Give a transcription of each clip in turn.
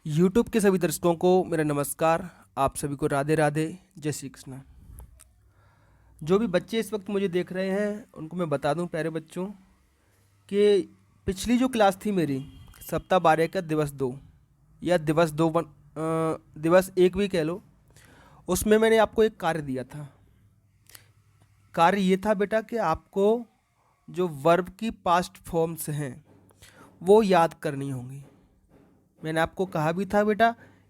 YouTube के सभी दर्शकों को मेरा नमस्कार। आप सभी को राधे राधे, जय श्री कृष्ण। जो भी बच्चे इस वक्त मुझे देख रहे हैं उनको मैं बता दूं प्यारे बच्चों कि पिछली जो क्लास थी मेरी सप्ताह 12 का दिवस 2 या दिवस 1 भी कह लो, उसमें मैंने आपको एक कार्य दिया था। कार्य ये था बेटा कि आपको जो वर्ब की पास्ट फॉर्म्स हैं वो याद करनी होंगी। मैंने आपको कहा भी था बेटा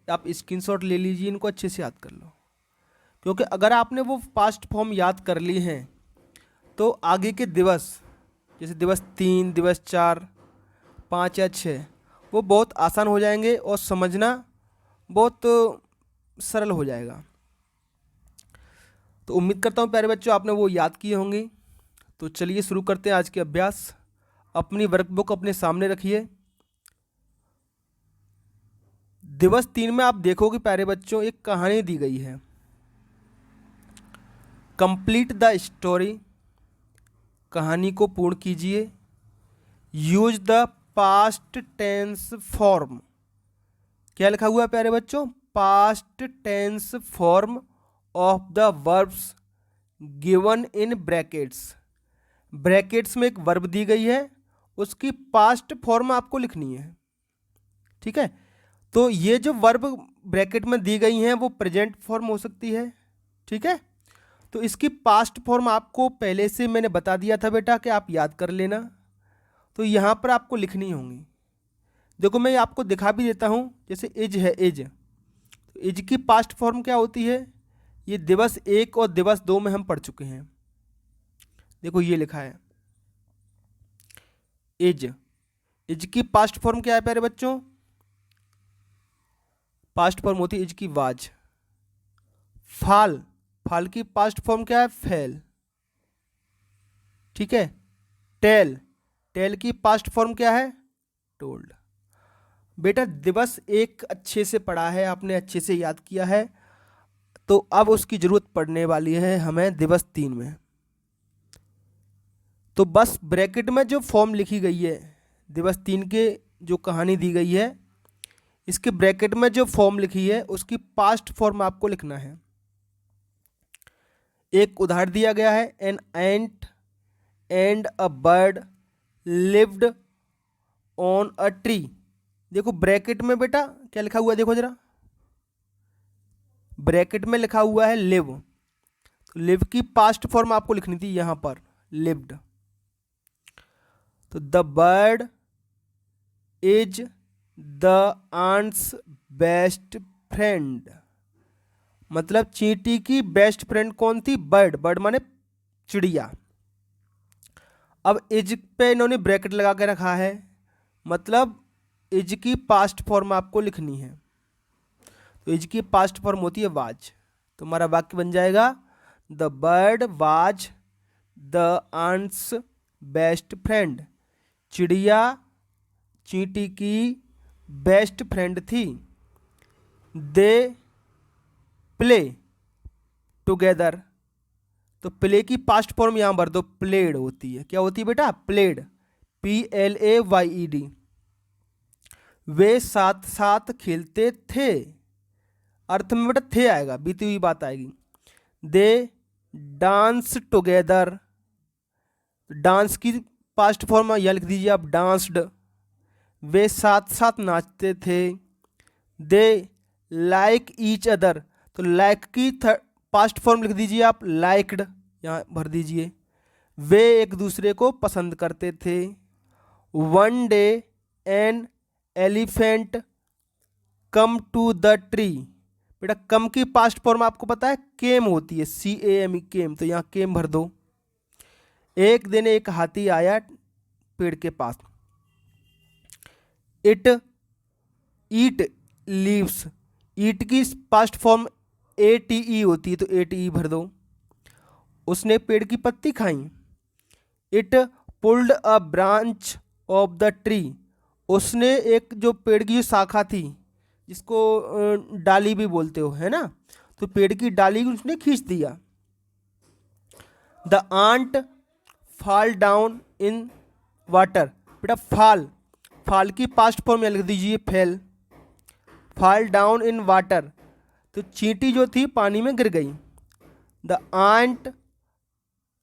आप स्क्रीनशॉट ले लीजिए, इनको अच्छे से याद कर लो, क्योंकि अगर आपने वो पास्ट फॉर्म याद कर ली हैं तो आगे के दिवस जैसे दिवस 3, दिवस 4, 5 या 6 वो बहुत आसान हो जाएंगे और समझना बहुत सरल हो जाएगा। तो उम्मीद करता हूँ प्यारे बच्चों आपने वो याद किए होंगे। तो चलिए शुरू करते हैं आज के अभ्यास। अपनी वर्कबुक अपने सामने रखिए। दिवस 3 में आप देखोगे प्यारे बच्चों एक कहानी दी गई है, कंप्लीट द स्टोरी। कहानी को पूर्ण कीजिए। Use the past tense form. क्या लिखा हुआ है प्यारे बच्चों? Past tense form of the verbs given in brackets. Brackets में एक वर्ब दी गई है, उसकी पास्ट फॉर्म आपको लिखनी है। ठीक है, तो ये जो वर्ब ब्रैकेट में दी गई हैं वो प्रेजेंट फॉर्म हो सकती है। ठीक है, तो इसकी पास्ट फॉर्म आपको पहले से मैंने बता दिया था बेटा कि आप याद कर लेना। तो यहाँ पर आपको लिखनी होंगी। देखो मैं आपको दिखा भी देता हूँ। जैसे इज है, इज, तो इज की पास्ट फॉर्म क्या होती है? ये दिवस 1 और दिवस 2 में हम पढ़ चुके हैं। देखो ये लिखा है इज। इज की पास्ट फॉर्म क्या है प्यारे बच्चों? पास्ट फॉर्म होती है इज की वाज। फाल, फाल की पास्ट फॉर्म क्या है? फेल। ठीक है, टेल, टेल की पास्ट फॉर्म क्या है? टोल्ड। बेटा दिवस 1 अच्छे से पढ़ा है आपने, अच्छे से याद किया है, तो अब उसकी जरूरत पड़ने वाली है हमें दिवस 3 में। तो बस ब्रैकेट में जो फॉर्म लिखी गई है दिवस 3 के, जो कहानी दी गई है, इसके ब्रैकेट में जो फॉर्म लिखी है उसकी पास्ट फॉर्म आपको लिखना है। एक उदाहरण दिया गया है, an ant and a bird lived on a tree. देखो ब्रैकेट में बेटा क्या लिखा हुआ है, देखो जरा, ब्रैकेट में लिखा हुआ है लिव। तो लिव की पास्ट फॉर्म आपको लिखनी थी यहां पर, लिव्ड। तो the bird is the ant's best friend. मतलब चींटी की बेस्ट फ्रेंड कौन थी? बर्ड। बर्ड माने चिड़िया। अब इज पे इन्होंने ब्रैकेट लगा के रखा है, मतलब इज की पास्ट फॉर्म आपको लिखनी है। तो इज की पास्ट फॉर्म होती है वाज। तो हमारा वाक्य बन जाएगा the bird was the ant's best friend. चिड़िया चींटी की बेस्ट फ्रेंड थी। They play together. तो प्ले की पास्ट फॉर्म यहां भर दो, प्लेड होती है। क्या होती है बेटा? Played, PLAYED। वे साथ साथ खेलते थे। अर्थ में बेटा थे आएगा, बीती हुई बात आएगी। दे डांस टुगेदर। डांस की पास्ट फॉर्म यह लिख दीजिए आप, डांस्ड। वे साथ साथ नाचते थे। They like each other. तो लाइक की पास्ट फॉर्म लिख दीजिए आप, लाइक्ड, यहाँ भर दीजिए। वे एक दूसरे को पसंद करते थे। One day an elephant come to the tree. बेटा कम की पास्ट फॉर्म आपको पता है केम होती है, CAME, केम। तो यहाँ केम भर दो। एक दिन एक हाथी आया पेड़ के पास। It eat leaves. ईट की पास्ट फॉर्म ATE होती है, तो ATE भर दो। उसने पेड़ की पत्ती खाई। It pulled a branch of the tree. उसने एक जो पेड़ की जो शाखा थी, जिसको डाली भी बोलते हो, है ना, तो पेड़ की डाली उसने खींच दिया। The ant fall down in water. बेटा फाल, फाल की पास्ट फॉर्म में लिख दीजिए fell. fall down in water, तो चींटी जो थी पानी में गिर गई। The ant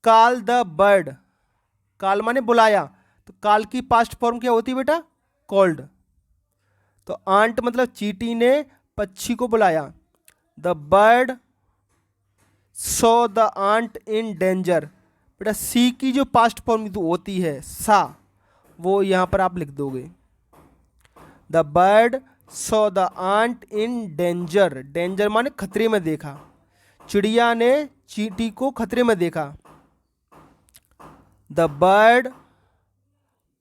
call the bird, call माने बुलाया, तो कॉल की पास्ट फॉर्म क्या होती है बेटा? कॉल्ड। तो आंट मतलब चींटी ने पक्षी को बुलाया। The bird saw the ant in danger, बेटा सी की जो पास्ट फॉर्म होती है सा, वो यहाँ पर आप लिख दोगे। The bird saw the ant in danger, danger माने खतरे में देखा, चिड़िया ने चींटी को खतरे में देखा। The bird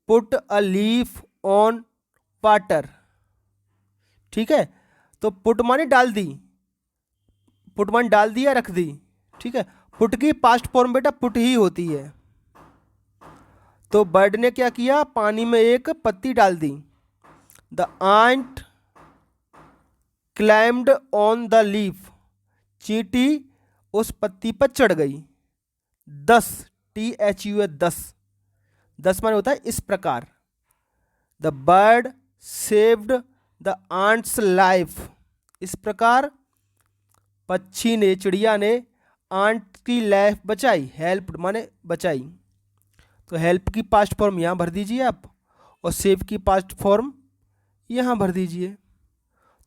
put a leaf on water, ठीक है, तो पुट माने डाल दी, पुट माने डाल दिया, रख दी, ठीक है। पुट की पास्ट फॉर्म बेटा पुट ही होती है। तो बर्ड ने क्या किया? पानी में एक पत्ती डाल दी। The ant climbed on the leaf, चींटी उस पत्ती पर चढ़ गई। 10 THUS 10, 10 माने होता है इस प्रकार। The bird saved the ant's life, इस प्रकार पक्षी ने, चिड़िया ने आंट की लाइफ बचाई। हेल्प माने बचाई, तो हेल्प की पास्ट फॉर्म यहाँ भर दीजिए आप, और सेव की पास्ट फॉर्म यहाँ भर दीजिए।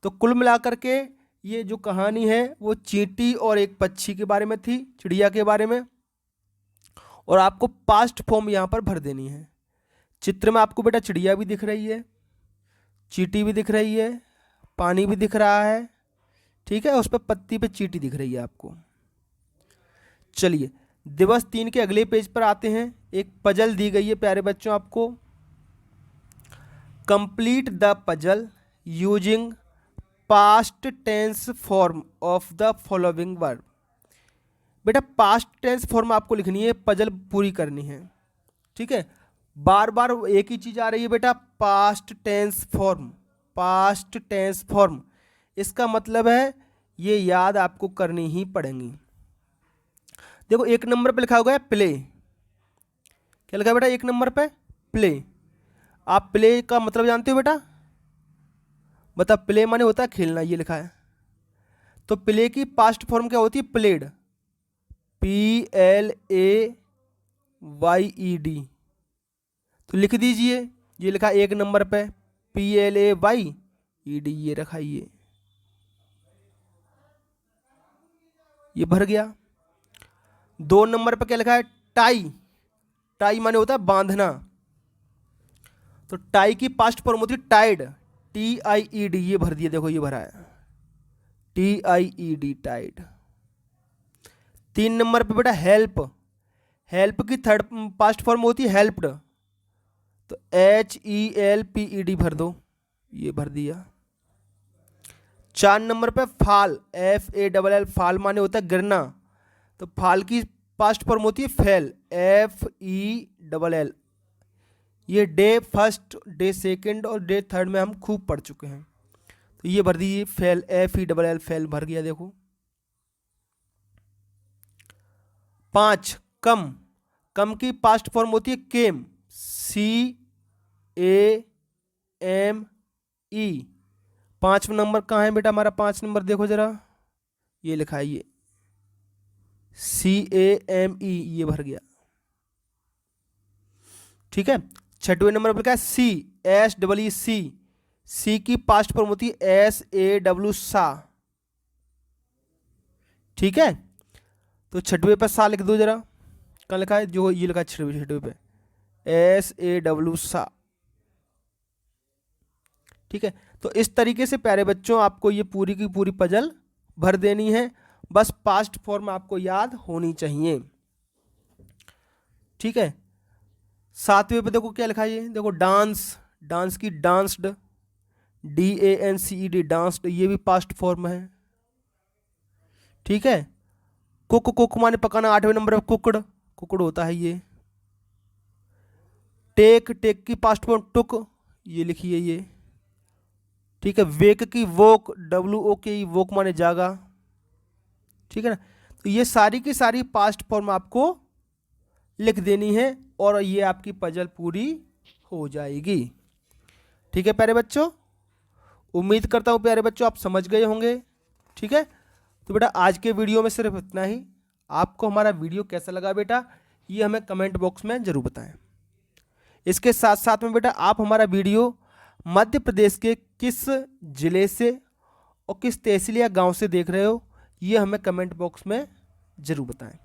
तो कुल मिलाकर के ये जो कहानी है वो चींटी और एक पक्षी के बारे में थी, चिड़िया के बारे में, और आपको पास्ट फॉर्म यहाँ पर भर देनी है। चित्र में आपको बेटा चिड़िया भी दिख रही है, चींटी भी दिख रही है, पानी भी दिख रहा है, ठीक है, उस पर पत्ती पे चींटी दिख रही है आपको। चलिए दिवस 3 के अगले पेज पर आते हैं। एक पजल दी गई है प्यारे बच्चों आपको। Complete the puzzle using past tense form of the following verb. बेटा पास्ट टेंस फॉर्म आपको लिखनी है, पजल पूरी करनी है, ठीक है। बार बार एक ही चीज आ रही है बेटा, past tense form, past tense form, इसका मतलब है ये याद आपको करनी ही पड़ेंगी। देखो 1 नंबर पे लिखा हुआ है प्ले, क्या लिखा है बेटा 1 नंबर पे? प्ले। आप प्ले का मतलब जानते हो बेटा? बता, प्ले माने होता है खेलना, ये लिखा है। तो प्ले की पास्ट फॉर्म क्या होती है? Played, PLAYED। तो लिख दीजिए, ये लिखा 1 नंबर पे PLAYED, ये रखा, ये भर गया। 2 नंबर पे क्या लिखा है? टाई, टाई माने होता है बांधना, तो टाई की पास्ट फॉर्म होती है टाइड, TIED, ये भर दिया, देखो ये भरा है TIED, टाइड। 3 नंबर पे बेटा हेल्प, हेल्प की थर्ड पास्ट फॉर्म होती है हेल्प्ड, तो HELPED भर दो, ये भर दिया। 4 नंबर पे फाल, FALL, फाल माने होता है गिरना, तो फाल की पास्ट फॉर्म होती है फेल, FELL। ये डे फर्स्ट, डे सेकंड और डे थर्ड में हम खूब पढ़ चुके हैं, तो ये भर दीजिए फेल, FELL, फेल भर गया। देखो 5 कम, कम की पास्ट फॉर्म होती है केम, CAME। 5 नंबर कहाँ है बेटा हमारा? 5 नंबर देखो जरा, ये लिखा है, ये CAME, ये भर गया, ठीक है। 6वें नंबर पर क्या है? SEE, सी की पास्ट फॉर्म होती है SAW, सा, ठीक है। तो 6वें पे सा लिख दो जरा, कहाँ लिखा है? जो ये लिखा है 6वें पे SAW, सा, ठीक है। तो इस तरीके से प्यारे बच्चों आपको ये पूरी की पूरी पजल भर देनी है, बस पास्ट फॉर्म आपको याद होनी चाहिए, ठीक है। 7वें पे देखो क्या लिखा है, ये देखो डांस, डांस की डांस्ड, DANCED, डांस्ड, ये भी पास्ट फॉर्म है, ठीक है। कुक, कुक माने पकाना, 8वें नंबर पे कुकड, कुकड होता है ये। टेक, टेक की पास्ट फॉर्म टुक, ये लिखिए ये, ठीक है। वेक की वोक, WOK, वोक माने जागा, ठीक है ना। तो ये सारी की सारी पास्ट फॉर्म आपको लिख देनी है और ये आपकी पजल पूरी हो जाएगी, ठीक है प्यारे बच्चों। उम्मीद करता हूँ प्यारे बच्चों आप समझ गए होंगे। ठीक है, तो बेटा आज के वीडियो में सिर्फ इतना ही। आपको हमारा वीडियो कैसा लगा बेटा, ये हमें कमेंट बॉक्स में ज़रूर बताएं। इसके साथ साथ में बेटा आप हमारा वीडियो मध्य प्रदेश के किस ज़िले से और किस तहसील या गाँव से देख रहे हो, ये हमें कमेंट बॉक्स में ज़रूर बताएं।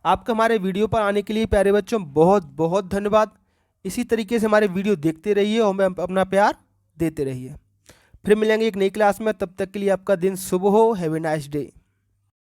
आपका हमारे वीडियो पर आने के लिए प्यारे बच्चों बहुत बहुत धन्यवाद। इसी तरीके से हमारे वीडियो देखते रहिए और हमें अपना प्यार देते रहिए। फिर मिलेंगे एक नई क्लास में, तब तक के लिए आपका दिन शुभ हो। Have a nice day.